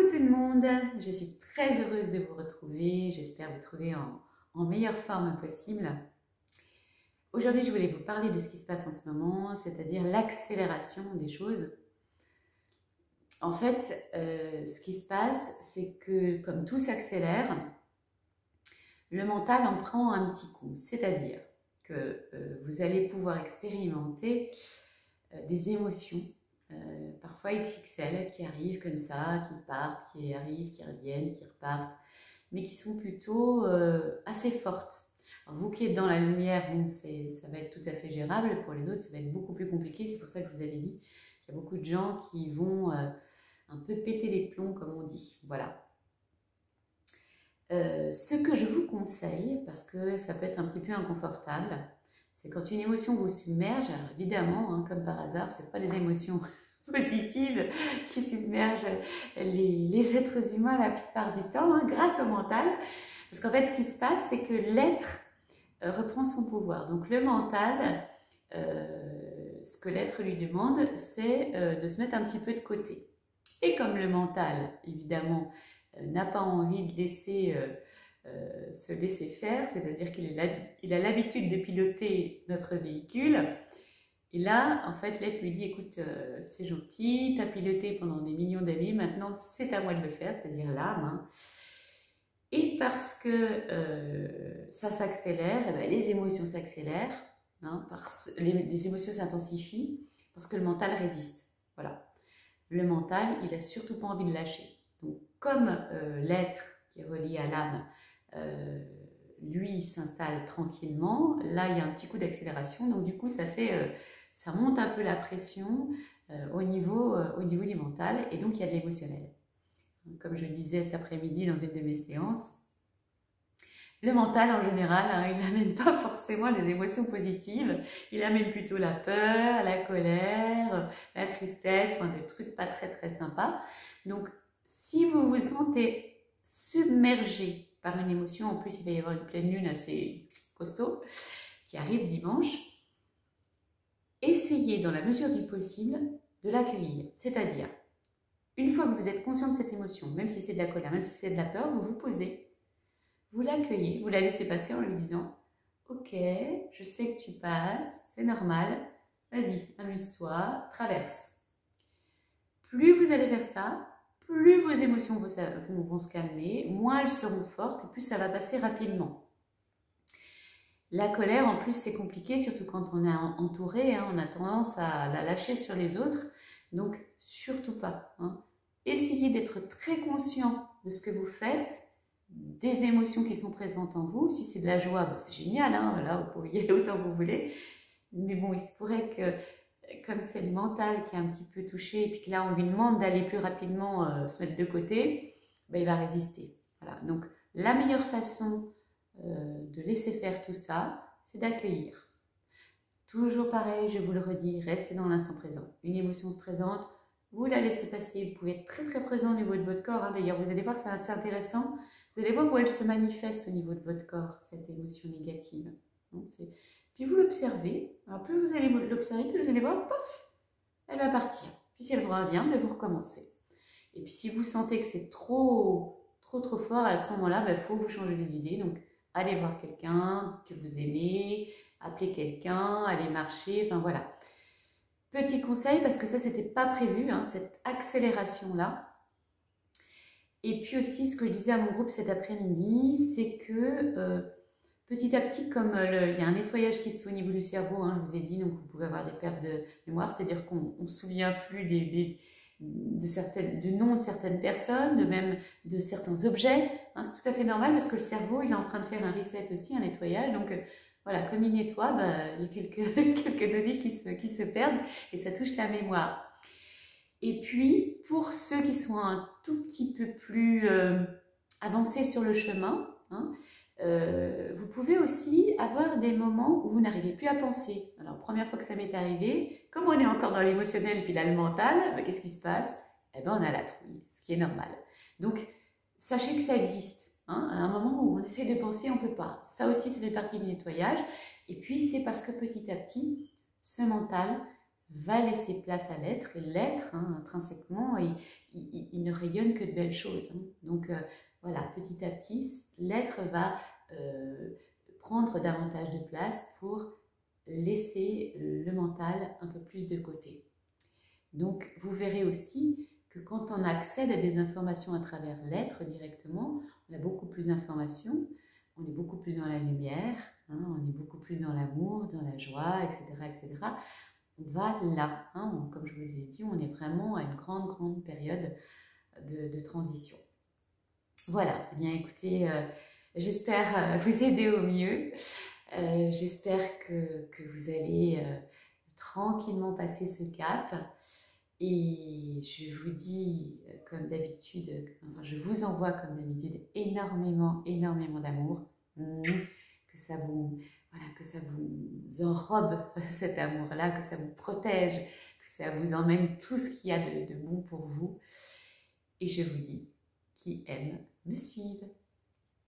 Coucou tout le monde, je suis très heureuse de vous retrouver, j'espère vous trouver en meilleure forme possible. Aujourd'hui, je voulais vous parler de ce qui se passe en ce moment, c'est-à-dire l'accélération des choses. En fait, ce qui se passe, c'est que comme tout s'accélère, le mental en prend un petit coup, c'est-à-dire que vous allez pouvoir expérimenter des émotions parfois XXL qui arrivent comme ça, qui partent, qui arrivent, qui reviennent, qui repartent, mais qui sont plutôt assez fortes. Alors vous qui êtes dans la lumière, bon, ça va être tout à fait gérable. Pour les autres, ça va être beaucoup plus compliqué. C'est pour ça que je vous avais dit qu'il y a beaucoup de gens qui vont un peu péter les plombs, comme on dit. Voilà. Ce que je vous conseille, parce que ça peut être un petit peu inconfortable, c'est quand une émotion vous submerge. Alors évidemment, hein, comme par hasard, ce n'est pas les émotions positives qui submergent les êtres humains la plupart du temps, hein, grâce au mental. Parce qu'en fait, ce qui se passe, c'est que l'être reprend son pouvoir. Donc le mental, ce que l'être lui demande, c'est de se mettre un petit peu de côté. Et comme le mental, évidemment, n'a pas envie de laisser se laisser faire, c'est-à-dire qu'il a l'habitude de piloter notre véhicule. Et là, en fait, l'être lui dit, écoute, c'est gentil, tu as piloté pendant des millions d'années, maintenant c'est à moi de le faire, c'est-à-dire l'âme. Hein. Et parce que ça s'accélère, eh bien, les émotions s'accélèrent, hein, les émotions s'intensifient, parce que le mental résiste. Voilà. Le mental, il n'a surtout pas envie de lâcher. Donc, comme l'être qui est relié à l'âme, lui s'installe tranquillement, là il y a un petit coup d'accélération, donc du coup ça monte un peu la pression au niveau du mental, et donc il y a de l'émotionnel. Comme je disais cet après-midi dans une de mes séances, le mental en général, hein, il n'amène pas forcément des émotions positives, il amène plutôt la peur, la colère, la tristesse, enfin, des trucs pas très très sympas. Donc si vous vous sentez submergé par une émotion, en plus il va y avoir une pleine lune assez costaud qui arrive dimanche, essayez dans la mesure du possible de l'accueillir. C'est-à-dire, une fois que vous êtes conscient de cette émotion, même si c'est de la colère, même si c'est de la peur, vous vous posez, vous l'accueillez, vous la laissez passer en lui disant « Ok, je sais que tu passes, c'est normal, vas-y, amuse-toi, traverse. » Plus vous allez faire ça, plus vos émotions vont se calmer, moins elles seront fortes et plus ça va passer rapidement. La colère, en plus, c'est compliqué, surtout quand on est entouré, hein, on a tendance à la lâcher sur les autres, donc surtout pas. Hein. Essayez d'être très conscient de ce que vous faites, des émotions qui sont présentes en vous. Si c'est de la joie, ben c'est génial, hein, voilà, vous pouvez y aller autant que vous voulez, mais bon, il se pourrait que comme c'est le mental qui est un petit peu touché, et puis que là on lui demande d'aller plus rapidement se mettre de côté, ben, il va résister. Voilà. Donc la meilleure façon de laisser faire tout ça, c'est d'accueillir. Toujours pareil, je vous le redis, restez dans l'instant présent. Une émotion se présente, vous la laissez passer, vous pouvez être très très présent au niveau de votre corps. Hein. D'ailleurs, vous allez voir, c'est assez intéressant. Vous allez voir où elle se manifeste au niveau de votre corps, cette émotion négative. Donc, puis vous l'observez, alors plus vous allez l'observer, plus vous allez voir, pof, elle va partir. Puis si elle revient, vous recommencez. Et puis si vous sentez que c'est trop fort, à ce moment-là, il faut vous changer les idées. Donc allez voir quelqu'un que vous aimez, appelez quelqu'un, allez marcher, enfin voilà. Petit conseil, parce que ça, c'était pas prévu, hein, cette accélération-là. Et puis aussi, ce que je disais à mon groupe cet après-midi, c'est que petit à petit, comme il y a un nettoyage qui se fait au niveau du cerveau, hein, je vous ai dit, donc vous pouvez avoir des pertes de mémoire, c'est-à-dire qu'on ne se souvient plus du nom de certaines personnes, même de certains objets. Hein, c'est tout à fait normal parce que le cerveau, il est en train de faire un reset aussi, un nettoyage. Donc voilà, comme il nettoie, il y a quelques données qui se perdent et ça touche la mémoire. Et puis, pour ceux qui sont un tout petit peu plus avancés sur le chemin, hein, vous pouvez aussi avoir des moments où vous n'arrivez plus à penser. Alors, première fois que ça m'est arrivé, comme on est encore dans l'émotionnel et puis là le mental, qu'est-ce qui se passe? Eh bien, on a la trouille, ce qui est normal. Donc, sachez que ça existe. Hein, à un moment où on essaie de penser, on ne peut pas. Ça aussi, ça fait partie du nettoyage. Et puis, c'est parce que petit à petit, ce mental va laisser place à l'être, et l'être, hein, intrinsèquement, il ne rayonne que de belles choses. Hein. Donc voilà, petit à petit, l'être va prendre davantage de place pour laisser le mental un peu plus de côté. Donc vous verrez aussi que quand on accède à des informations à travers l'être directement, on a beaucoup plus d'informations, on est beaucoup plus dans la lumière, hein, on est beaucoup plus dans l'amour, dans la joie, etc. etc. On va là, hein, comme je vous l'ai dit, on est vraiment à une grande période de transition. Voilà, eh bien écoutez, j'espère vous aider au mieux. J'espère que vous allez tranquillement passer ce cap. Et je vous dis, comme d'habitude, enfin je vous envoie comme d'habitude énormément d'amour. Que ça vous, voilà, que ça vous enrobe cet amour-là, que ça vous protège, que ça vous emmène tout ce qu'il y a de bon pour vous. Et je vous dis, qui aime, me suive.